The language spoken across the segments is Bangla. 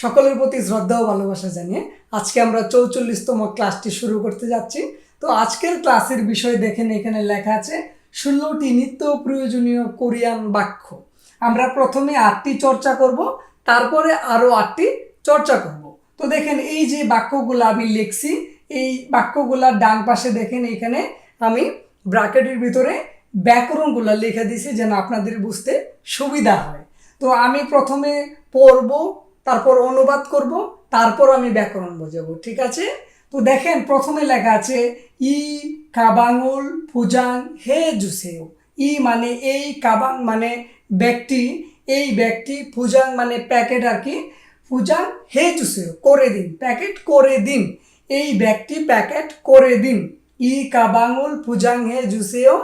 সকলের প্রতি শ্রদ্ধা ও ভালোবাসা জানিয়ে আজকে আমরা ৪৪তম ক্লাসটি শুরু করতে যাচ্ছি। তো আজকের ক্লাসের বিষয় দেখেন, এখানে লেখা আছে ১৬টি নিত্য প্রয়োজনীয় কোরিয়ান বাক্য। আমরা প্রথমে ৮টি চর্চা করব, তারপরে আরও ৮টি চর্চা করব। তো দেখেন এই যে বাক্যগুলো আমি লিখছি, এই বাক্যগুলার ডান পাশে দেখেন এখানে আমি ব্র্যাকেটের ভিতরে ব্যাকরণগুলো লিখে দিয়েছি যেন আপনাদের বুঝতে সুবিধা হয়। তো আমি প্রথমে পড়ব, তারপর অনুবাদ করব, তারপর আমি ব্যাকরণ বোঝাবো, ঠিক আছে? তো দেখেন প্রথমে লেখা আছে ই কাবাঙুল ফুজাং হে জুসেও। ই মানে এই, কাবাং মানে ব্যক্তি, এই ব্যক্তি, ফুজাং মানে প্যাকেট আর কি, ফুজাং হে জুসেও করে দিন, প্যাকেট করে দিন, এই ব্যক্তি প্যাকেট করে দিন। ই কাবাঙুল ফুজাং হে জুসেও,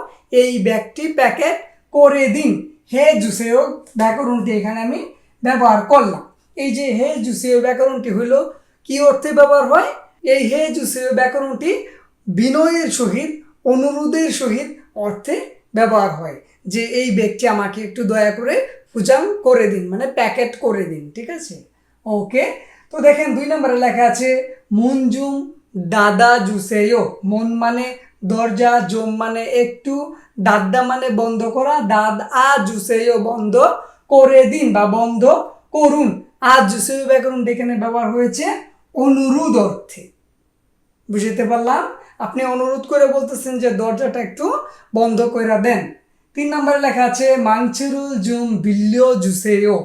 এই ব্যক্তি প্যাকেট করে দিন। হে জুসেও ব্যাকরণটি এখানে আমি ব্যবহার করলাম। এই যে হে জুসেও ব্যাকরণটি হইল কি অর্থে ব্যবহার হয়? এই হে জুসেও ব্যাকরণটি বিনয়ের সহিত, অনুরোধের সহিত অর্থে ব্যবহার হয়, যে এই ব্যক্তি আমাকে একটু দয়া করে ফুজাং করে দিন, মানে প্যাকেট করে দিন, ঠিক আছে? ওকে। তো দেখেন ২ নম্বরে লেখা আছে মুনজুম দাদা জুসেও। মন মানে দরজা, জুম মানে একটু, দাদা মানে বন্ধ করা, দাদা জুসেও বন্ধ করে দিন বা বন্ধ করুন। আজ জুসেও ব্যাকরণটি এখানে ব্যবহার হয়েছে অনুরোধ অর্থে। বুঝতে পারলাম? আপনি অনুরোধ করে বলতেছেন যে দরজাটা একটু বন্ধ করে দেন। ৩ নম্বরে লেখা আছে মাংচিরুল জুম বিল্লিও জুসেও।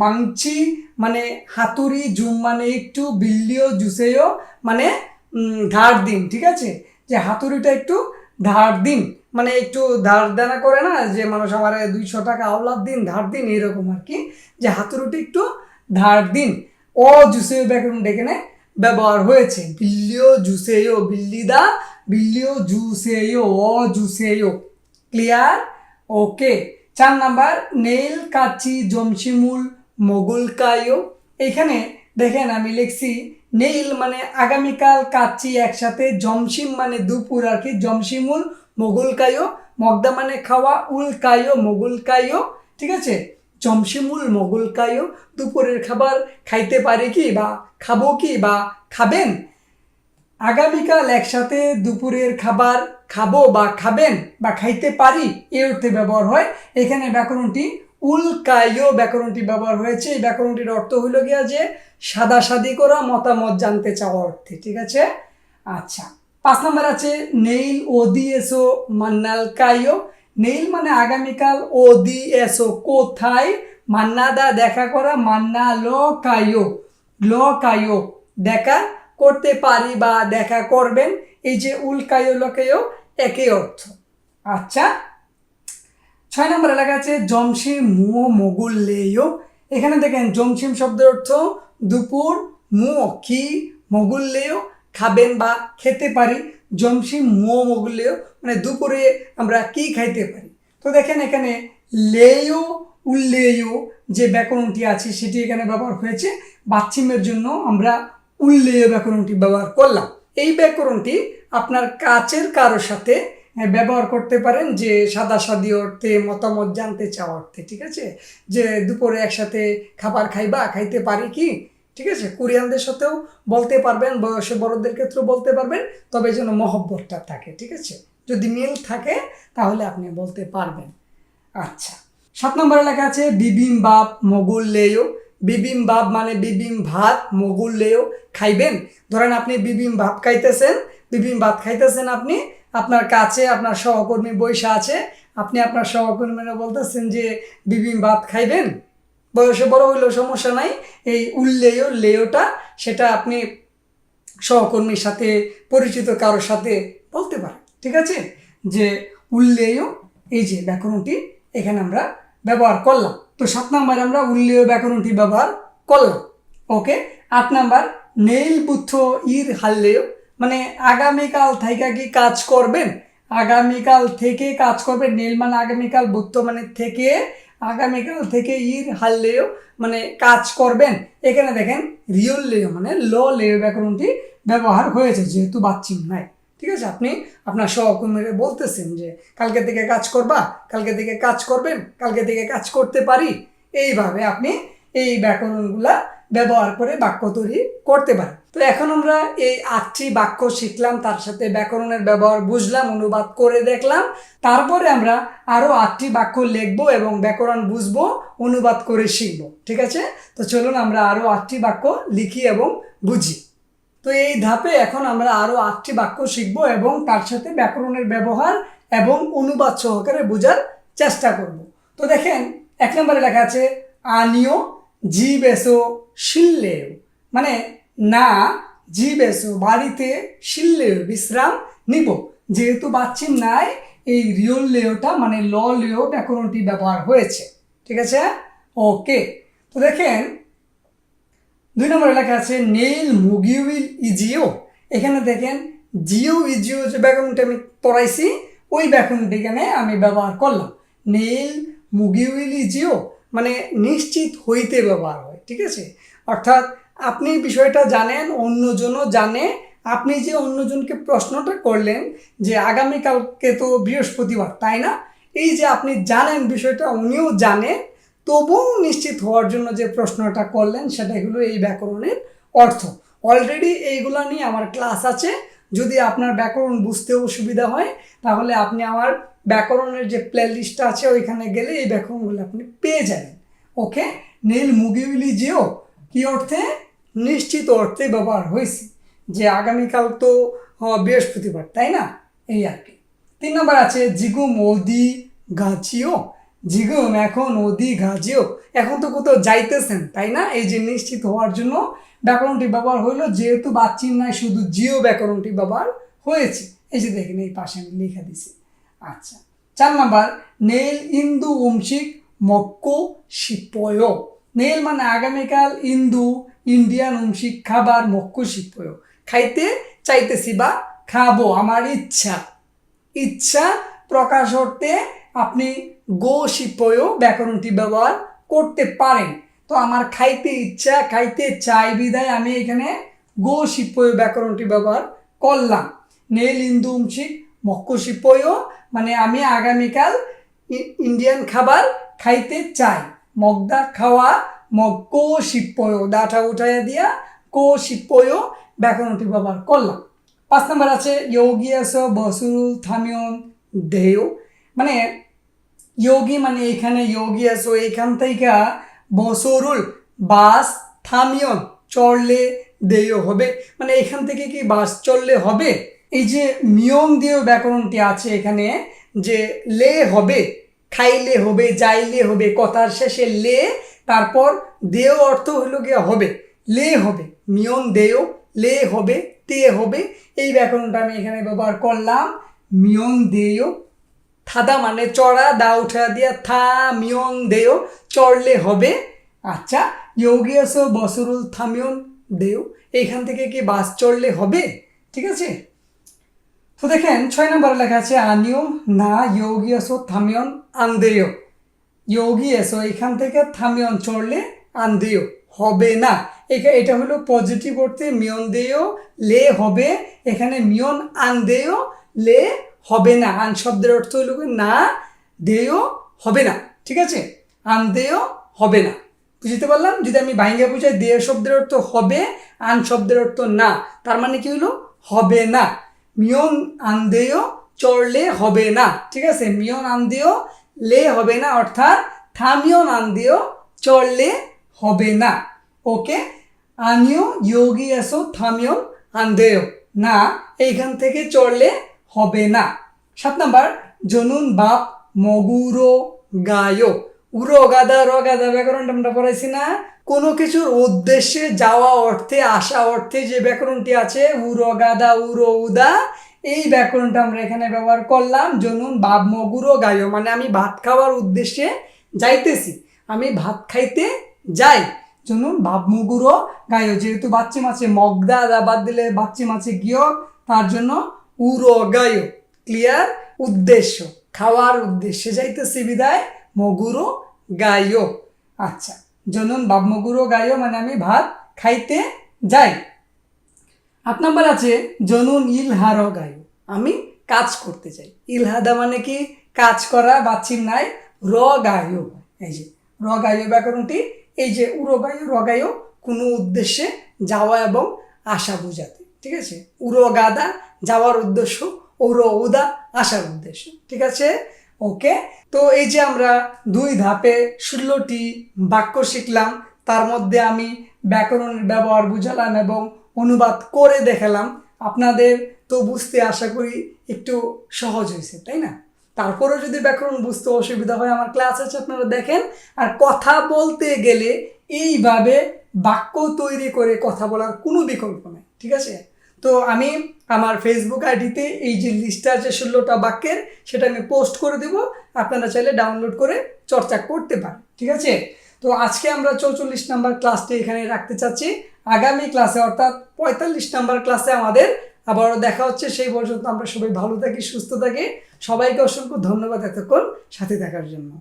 মাংচি মানে হাতুড়ি, জুম মানে একটু, বিল্লিও জুসেও মানে ধার দিন, ঠিক আছে? যে হাতুড়িটা একটু ধার দিন, মানে একটু ধার দেনা করে না যে মানুষ আমার ২০০ টাকা আওলাদ দিন, ধার দিন, এরকম আর কি, যে হাতুড়িটা একটু ধার দিন। ও জুসেও ব্যাকরণটা এখানে ব্যবহার হয়েছে বিল্লিও জুসেও, বিল্লিদা বিল্লিও জুসেও, ও জুসেও। ক্লিয়ার? ওকে। ৪ নাম্বার নেইল কাচি জমশিমুল মোগল কায়ো। এখানে দেখেন আমি লিখছি নেইল মানে আগামীকাল, কাচি একসাথে, জমশিম মানে দুপুর আর কি, জমশিমুল মোগল কায়ো, মগদা মানে খাওয়া, উল কায়ো মোগল কায়ো, ঠিক আছে? জমশিমুল মোগল কায়ো, দুপুরের খাবার খাইতে পারি কি বা খাবো কি বা খাবেন। আগামীকাল একসাথে দুপুরের খাবার খাবো বা খাবেন বা খাইতে পারি, এই অর্থে ব্যবহার হয়। এখানে ব্যাকরণটি উল্কায়ও ব্যাকরণটি ব্যবহার হয়েছে। এই ব্যাকরণটির অর্থ হইল গিয়া যে সাদাসাদি করা, মতামত জানতে চাওয়া অর্থে, ঠিক আছে? আচ্ছা, ৫ নম্বর আছে নেইল ওদিএসও মান্নাল কাইও। নেইল মানে আগামীকাল, ওদিএসও কোথায়, মান্নাদা দেখা করা, মান্না ল কাইও, ল কাইও দেখা করতে পারি বা দেখা করবেন। এই যে উল্কায়ও লকায়ও একই অর্থ। আচ্ছা, ৬ নম্বরে লেখা আছে জমশিম মুও মোগুল লেয়ো। এখানে দেখেন জমশিম শব্দের অর্থ দুপুর, মুও কি, মোগুল লেয়ো খাবেন বা খেতে পারি। জমশিম মুও মোগুল লেয়ো মানে দুপুরে আমরা কি খাইতে পারি। তো দেখেন এখানে লেয়ো উল্লেয়ো যে ব্যাকরণটি আছে সেটি এখানে ব্যবহার হয়েছে। বাচ্চিমের জন্য আমরা উল্লেয় ব্যাকরণটি ব্যবহার করলাম। এই ব্যাকরণটি আপনার কাছের কারোর সাথে ব্যবহার করতে পারেন, যে সাদাসাদি অর্থে, মতামত জানতে চাওয়া অর্থে, ঠিক আছে? যে দুপুরে একসাথে খাবার খাইবা, খাইতে পারি কি, ঠিক আছে? কোরিয়ানদের সাথেও বলতে পারবেন, বয়সে বড়দের ক্ষেত্রেও বলতে পারবেন, তবে যেন মহব্বতটা থাকে, ঠিক আছে? যদি মিল থাকে তাহলে আপনি বলতে পারবেন। আচ্ছা, ৭ নম্বরে লেখা আছে বিবিম বাপ মোগুল লেয়ো। বিবিম বাপ মানে বিবিম ভাত, মোগুল লেয়ো খাইবেন। ধরেন আপনি বিবিম ভাত খাইতেছেন, বিবিম ভাত খাইতেছেন, আপনি আপনার কাছে আপনার সহকর্মী বৈশা আছে, আপনি আপনার সহকর্মীরা বলতেছেন যে বিবিম ভাত খাইবেন। বয়সে বড় হইলেও সমস্যা নাই, এই উল্লেয় লেয়োটা সেটা আপনি সহকর্মীর সাথে, পরিচিত কারোর সাথে বলতে পারেন, ঠিক আছে? যে উল্লেয়, এই যে ব্যাকরণটি এখানে আমরা ব্যবহার করলাম। তো ৭ নম্বরে আমরা উল্লেয় ব্যাকরণটি ব্যবহার করলাম। ওকে। ৮ নাম্বার নেইল বুথ ইর হাল্লেও মানে আগামীকাল থেকে কি কাজ করবেন, আগামীকাল থেকে কাজ করবেন। নেইল মানে আগামীকাল, বুথ মানে থেকে, আগামীকাল থেকে ইর হাল্লেও মানে কাজ করবেন। এখানে দেখেন রিয়ল লেও মানে ল লেও ব্যাকরণটি ব্যবহার হয়েছে যেহেতু বাচ্চিম নাই, ঠিক আছে? আপনি আপনার সহকর্মীরা বলতেছেন যে কালকে থেকে কাজ করবা, কালকে থেকে কাজ করবেন, কালকে থেকে কাজ করতে পারি। এইভাবে আপনি এই ব্যাকরণগুলা ব্যবহার করে বাক্য তৈরি করতে পারে। তো এখন আমরা এই 8টি বাক্য শিখলাম, তার সাথে ব্যাকরণের ব্যবহার বুঝলাম, অনুবাদ করে দেখলাম। তারপরে আমরা আরো 8টি বাক্য লিখবো এবং ব্যাকরণ বুঝবো, অনুবাদ করে শিখবো। ঠিক আছে, তো চলুন আমরা আরো 8টি বাক্য লিখি এবং বুঝি। তো এই ধাপে এখন আমরা আরো 8টি বাক্য শিখবো এবং তার সাথে ব্যাকরণের ব্যবহার এবং অনুবাদ সহকারে বোঝার চেষ্টা করব। তো দেখেন 1 নম্বরে লেখা আছে আনিও জিবেসো শিল্লেও, মানে না জিবেসো বাড়িতে, শিল্লেও বিশ্রাম নিব। যেহেতু বাচ্চিম নাই, এই রিওল লেওটা মানে ল লেও ব্যাকরণটি ব্যবহার হয়েছে। ঠিক আছে, ওকে। তো দেখেন 2 নম্বরে লেখা আছে নেইল মুগিউইল ইজিও। এখানে দেখেন জিও ইজিও যে ব্যাকরণটি আমি পড়াইছি ওই ব্যাকরণটি এখানে আমি ব্যবহার করলাম। নেইল মুগিউইল ইজিও মানে নিশ্চিত হইতে ব্যবহার হয়। ঠিক আছে, অর্থাৎ আপনি বিষয়টা জানেন, অন্যজনও জানে। আপনি যে অন্যজনকে প্রশ্নটা করলেন যে আগামীকালকে তো বৃহস্পতিবার, তাই না? এই যে আপনি জানেন বিষয়টা, উনিও জানেন, তবুও নিশ্চিত হওয়ার জন্য যে প্রশ্নটা করলেন সেটাই হলো এই ব্যাকরণের অর্থ। অলরেডি এইগুলো নিয়ে আমার ক্লাস আছে। যদি আপনার ব্যাকরণ বুঝতে অসুবিধা হয় তাহলে আপনি আমার ব্যাকরণের যে প্লে লিস্টটা আছে ওইখানে গেলে এই ব্যাকরণগুলো আপনি পেয়ে যাবেন। ওকে, নীল মুগিউলি জিও কি অর্থে? নিশ্চিত অর্থে ব্যবহার হয়েছে, যে আগামীকাল তো বৃহস্পতিবার, তাই না? এই আর কি। 3 নম্বর আছে জিগুম ওদি গাছিও। জিগুম এখন, ওদি গাছিও এখন তো কোথাও যাইতেছেন, তাই না? এই যে নিশ্চিত হওয়ার জন্য ব্যাকরণটি ব্যবহার হইলো, যেহেতু বাচ্চিম নাই শুধু জিও ব্যাকরণটি ব্যবহার হয়েছে। এই যে দেখেন এই পাশে আমি লিখে দিছি। আচ্ছা, 4 নম্বর নেল ইন্দু উমশিক মক্কো শিপয়। নেল মানে আগামীকাল, ইন্দু ইন্ডিয়ান, উমশিক খাবার, মক্কো শিপয় খাইতে চাইতেছি বা খাবো, আমার ইচ্ছা। ইচ্ছা প্রকাশ করতে আপনি গো শিপয় ব্যাকরণটি ব্যবহার করতে পারেন। তো আমার খাইতে ইচ্ছা, খাইতে চাই বিধায় আমি এখানে গো শিপয় ব্যাকরণটি ব্যবহার করলাম। নেল ইন্দু উমশিক মক্কো শিপয় মানে আমি আগামীকাল ইন্ডিয়ান খাবার খাইতে চাই। মগদা খাওয়া, মক্কো শিপয় ডাটা উঠাইয়া দিয়া কো শিপয় ব্যাকরণটি ব্যবহার করলাম। 5 নম্বর আছে ইয়োগিয়াস বসুরুল থামিয়ন দেও, মানে ইয়োগী মানে এখানে ইয়োগিয়াস, এখান থেকে বসরুল বাস, থামিয়ন চড়লে দেয় হবে, মানে এখান থেকে কি বাস চললে হবে। এই যে মিয়ন দিয়েও ব্যাকরণটি আছে এখানে, যে লে হবে, খাইলে হবে, যাইলে হবে, কথার শেষে লে, তারপর দেও অর্থ হইল গিয়ে হবে, লে হবে, মিয়ন দেও, লে হবে, তে হবে। এই ব্যাকরণটা আমি এখানে ব্যবহার করলাম। মিয়ন দেও, থাদা মানে চড়া, দা উঠা দিয়া থা মিয়ন দেও চড়লে হবে। আচ্ছা, ইয়োগিয়াস বসরুল থামিয়ন দেও, এইখান থেকে কি বাস চড়লে হবে। ঠিক আছে, তো দেখেন 6 নম্বরে লেখা আছে আনিও না ইয়োগিয়াস থামিয়ন আন্দেয়। ইয়োগিয়াস এখান থেকে থামিয়ন চড়লে আন্দেয় হবে না। এটা হলো পজিটিভ অর্থে মিয়ন দেয় লে হবে, এখানে মিয়ন আন্দেয় লে হবে না। আন শব্দের অর্থ হইল না, দেয় হবে না। ঠিক আছে, আন্দেয় হবে না, বুঝতে পারলাম? যদি আমি ভাইঙ্গা বুঝাই, দেয় শব্দের অর্থ হবে, আন শব্দের অর্থ না, তার মানে কি হইলো? হবে না। মিয়ন আন্দেয় চড়লে হবে না। ঠিক আছে, মিয়ন আন্দেয় লে হবে না, অর্থাৎ থামিয়ন আন্দেয় চড়লে হবে না। ওকে, আনিও ইয়োগি এসো থামিয়ন আন্দেয় না, এইখান থেকে চড়লে হবে না। 7 নম্বর জনুন বাপ মগুরো গায়ো। উরো গাদা র গাদা ব্যাকরণটা আমরা পড়াইছি না? কোনো কিছুর উদ্দেশ্যে যাওয়া অর্থে, আসা অর্থে যে ব্যাকরণটি আছে উরো গাদা, উরো উদা, এই ব্যাকরণটা আমরা এখানে ব্যবহার করলাম। জনুন বাপ মগুরো গায়ো মানে আমি ভাত খাওয়ার উদ্দেশ্যে যাইতেছি, আমি ভাত খাইতে যাই। জনুন বাপ মগুরো গায়ো, যেহেতু বাচ্চি মাছে মগদা দা বাদ দিলে বাচ্চি মাছে গিয়ে, তার জন্য উরো গায়ো। ক্লিয়ার? উদ্দেশ্য, খাওয়ার উদ্দেশ্যে যাইতেছি বিদায় মগুরো গায়ো। আচ্ছা, জনুন বাপ মগুরো গায়ো মানে আমি ভাত খাইতে যাই। 8 নম্বর আছে জনুন ইলহারো গায়ো, আমি কাজ করতে চাই। ইলহাদা মানে কি? কাজ করা, বাচ্চিম নাই, র গায়ো। এই যে র গায়ো ব্যাকরণটি, এই যে উরো গায়ো র গায়ো কোনো উদ্দেশ্যে যাওয়া এবং আসা বোঝাতে, ঠিক আছে? উড়ো গাদা যাওয়ার উদ্দেশ্য, ঔরো উদা আসার উদ্দেশ্য, ঠিক আছে? ওকে, তো এই যে আমরা 2 ধাপে 16টি বাক্য শিখলাম, তার মধ্যে আমি ব্যাকরণের ব্যবহার বুঝালাম এবং অনুবাদ করে দেখালাম। আপনাদের তো বুঝতে আশা করি একটু সহজ হয়েছে, তাই না? তারপরেও যদি ব্যাকরণ বুঝতে অসুবিধা হয়, আমার ক্লাস আছে, আপনারা দেখেন। আর কথা বলতে গেলে এইভাবে বাক্য তৈরি করে কথা বলার কোনো বিকল্প নেই, ঠিক আছে? তো আমি আমার ফেসবুক আইডিতে এই যে লিস্টটা আছে 16টা বাক্যের, সেটা আমি পোস্ট করে দেব, আপনারা চাইলে ডাউনলোড করে চর্চা করতে পারেন, ঠিক আছে? তো আজকে আমরা 44 নাম্বার ক্লাসটি এখানে রাখতে চাচ্ছি। আগামী ক্লাসে অর্থাৎ 45 নাম্বার ক্লাসে আমাদের আবারও দেখা হচ্ছে। সেই পর্যন্ত আমরা সবাই ভালো থাকি, সুস্থ থাকি। সবাইকে অসংখ্য ধন্যবাদ এতক্ষণ সাথে থাকার জন্য।